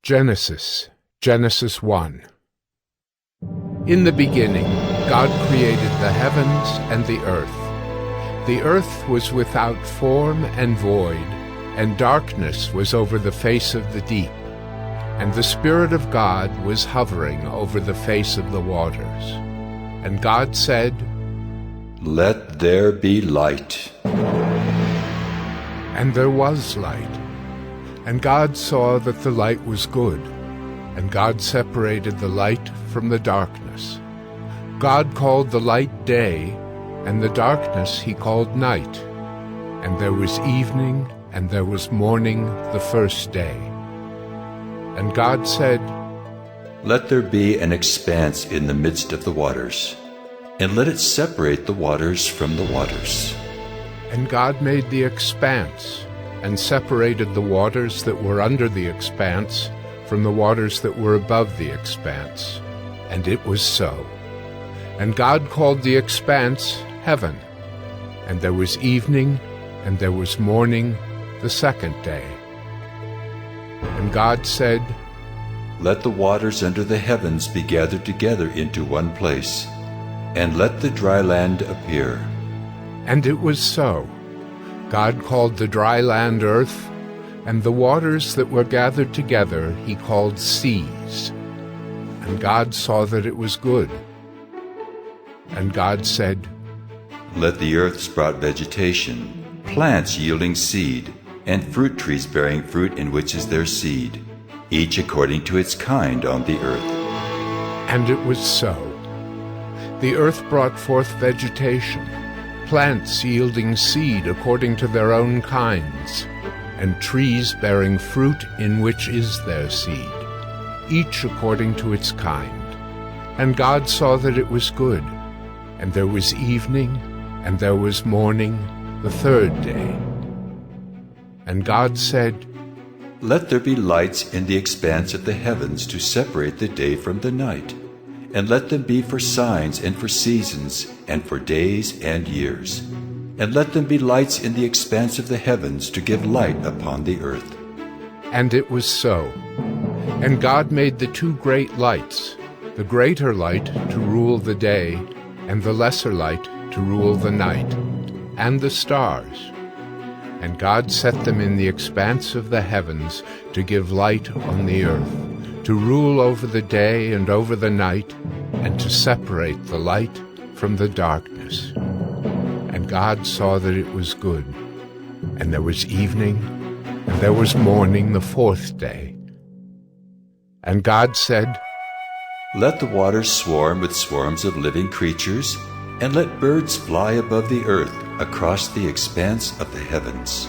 Genesis 1. In the beginning, God created the heavens and the earth. The earth was without form and void, and darkness was over the face of the deep. And the Spirit of God was hovering over the face of the waters. And God said, "Let there be light." And there was light. And God saw that the light was good, and God separated the light from the darkness. God called the light day, and the darkness he called night. And there was evening, and there was morning the first day. And God said, "Let there be an expanse in the midst of the waters, and let it separate the waters from the waters." And God made the expanse, and separated the waters that were under the expanse from the waters that were above the expanse. And it was so. And God called the expanse heaven. And there was evening, and there was morning the second day. And God said, "Let the waters under the heavens be gathered together into one place, and let the dry land appear." And it was so. God called the dry land earth, and the waters that were gathered together he called seas. And God saw that it was good. And God said, "Let the earth sprout vegetation, plants yielding seed, and fruit trees bearing fruit in which is their seed, each according to its kind on the earth." And it was so. The earth brought forth vegetation, plants yielding seed according to their own kinds, and trees bearing fruit in which is their seed, each according to its kind. And God saw that it was good. And there was evening, and there was morning the third day. And God said, "Let there be lights in the expanse of the heavens to separate the day from the night, and let them be for signs and for seasons and for days and years. And let them be lights in the expanse of the heavens to give light upon the earth." And it was so. And God made the two great lights, the greater light to rule the day, and the lesser light to rule the night, and the stars. And God set them in the expanse of the heavens to give light on the earth, to rule over the day and over the night, and to separate the light from the darkness. And God saw that it was good. And there was evening, and there was morning the fourth day. And God said, "Let the waters swarm with swarms of living creatures, and let birds fly above the earth across the expanse of the heavens."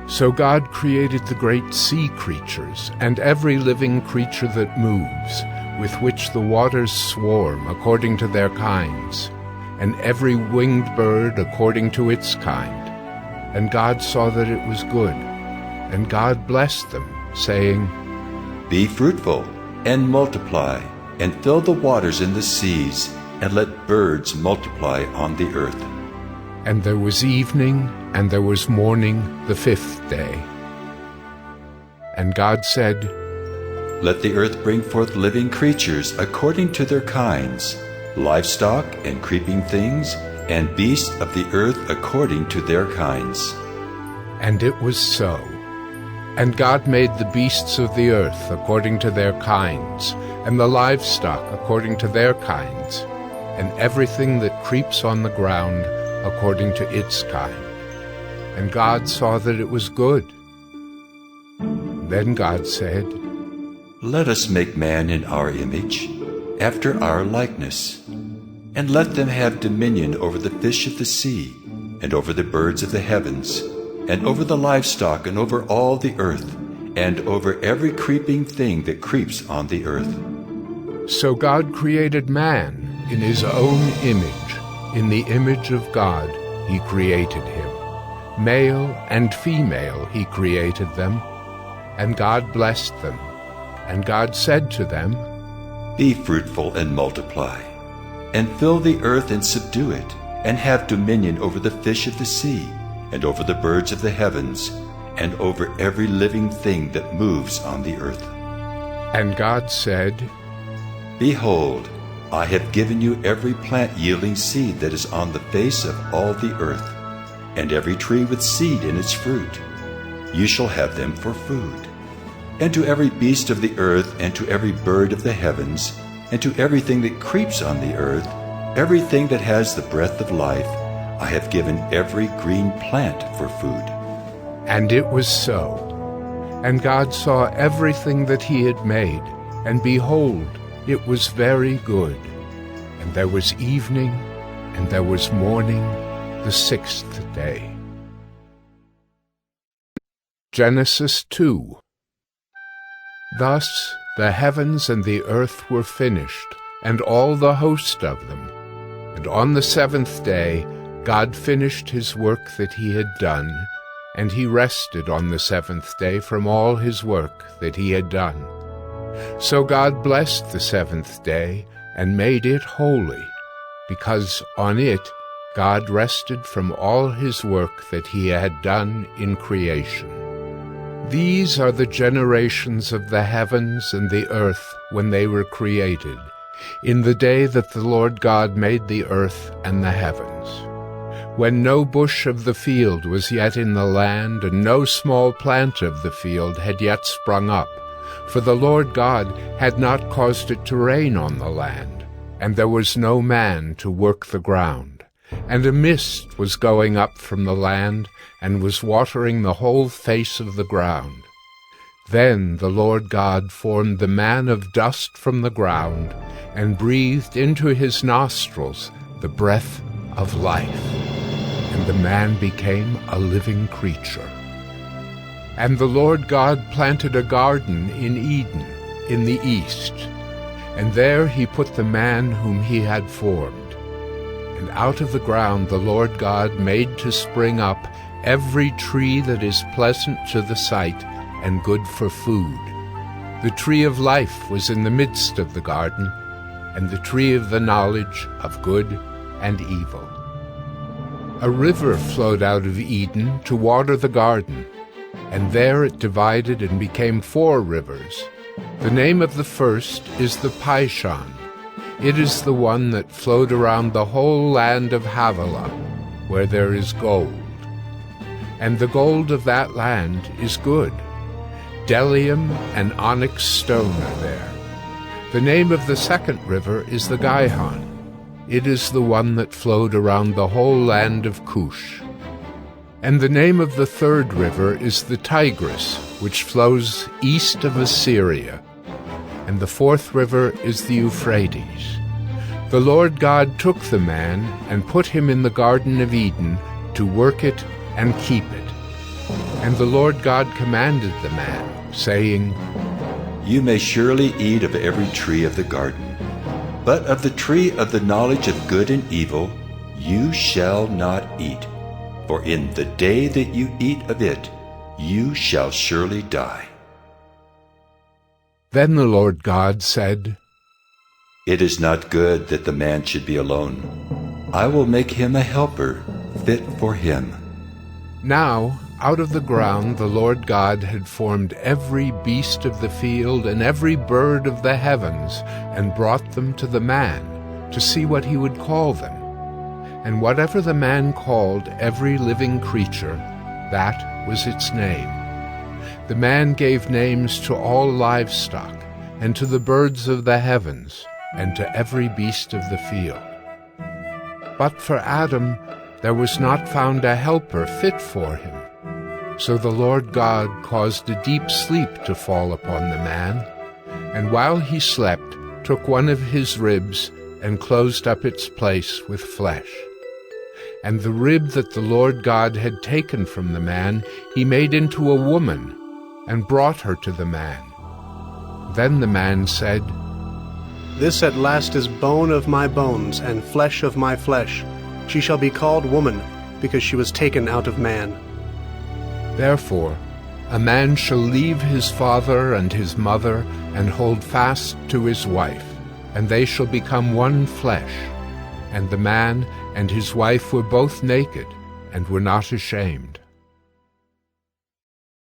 So God created the great sea creatures and every living creature that moves, with which the waters swarm according to their kinds, and every winged bird according to its kind. And God saw that it was good. And God blessed them, saying, "Be fruitful, and multiply, and fill the waters in the seas, and let birds multiply on the earth." And there was evening, and there was morning the fifth day. And God said, "Let the earth bring forth living creatures according to their kinds, livestock and creeping things, and beasts of the earth according to their kinds." And it was so. And God made the beasts of the earth according to their kinds, and the livestock according to their kinds, and everything that creeps on the ground according to its kind. And God saw that it was good. Then God said, "Let us make man in our image, after our likeness, and let them have dominion over the fish of the sea, and over the birds of the heavens, and over the livestock, and over all the earth, and over every creeping thing that creeps on the earth." So God created man in his own image. In the image of God he created him. Male and female he created them. And God blessed them. And God said to them, "Be fruitful and multiply, and fill the earth and subdue it, and have dominion over the fish of the sea, and over the birds of the heavens, and over every living thing that moves on the earth. And God said, Behold, I have given you every plant yielding seed that is on the face of all the earth, and every tree with seed in its fruit. You shall have them for food. And to every beast of the earth, and to every bird of the heavens, and to everything that creeps on the earth, everything that has the breath of life, I have given every green plant for food. And it was so. And God saw everything that he had made, and behold, it was very good. And there was evening, and there was morning, the sixth day. Genesis 2. Thus the heavens and the earth were finished, and all the host of them. And on the seventh day God finished his work that he had done, and he rested on the seventh day from all his work that he had done. So God blessed the seventh day, and made it holy, because on it God rested from all his work that he had done in creation. These are the generations of the heavens and the earth when they were created, in the day that the Lord God made the earth and the heavens. When no bush of the field was yet in the land, and no small plant of the field had yet sprung up, for the Lord God had not caused it to rain on the land, and there was no man to work the ground. And a mist was going up from the land, and was watering the whole face of the ground. Then the Lord God formed the man of dust from the ground, and breathed into his nostrils the breath of life, and the man became a living creature. And the Lord God planted a garden in Eden, in the east, and there he put the man whom he had formed. And out of the ground the Lord God made to spring up every tree that is pleasant to the sight and good for food. The tree of life was in the midst of the garden, and the tree of the knowledge of good and evil. A river flowed out of Eden to water the garden, and there it divided and became 4 rivers. The name of the first is the Pishon. It is the one that flowed around the whole land of Havilah, where there is gold. And the gold of that land is good. Bdellium and onyx stone are there. The name of the second river is the Gihon. It is the one that flowed around the whole land of Cush. And the name of the third river is the Tigris, which flows east of Assyria. And the fourth river is the Euphrates. The Lord God took the man and put him in the Garden of Eden to work it and keep it. And the Lord God commanded the man, saying, You may surely eat of every tree of the garden, but of the tree of the knowledge of good and evil you shall not eat. For in the day that you eat of it, you shall surely die. Then the Lord God said, It is not good that the man should be alone. I will make him a helper fit for him. Now out of the ground the Lord God had formed every beast of the field and every bird of the heavens, and brought them to the man, to see what he would call them. And whatever the man called every living creature, that was its name. The man gave names to all livestock, and to the birds of the heavens, and to every beast of the field. But for Adam there was not found a helper fit for him. So the Lord God caused a deep sleep to fall upon the man, and while he slept took one of his ribs and closed up its place with flesh. And the rib that the Lord God had taken from the man he made into a woman, and brought her to the man. Then the man said, This at last is bone of my bones, and flesh of my flesh. She shall be called woman, because she was taken out of man. Therefore a man shall leave his father and his mother, and hold fast to his wife, and they shall become one flesh. And the man and his wife were both naked, and were not ashamed.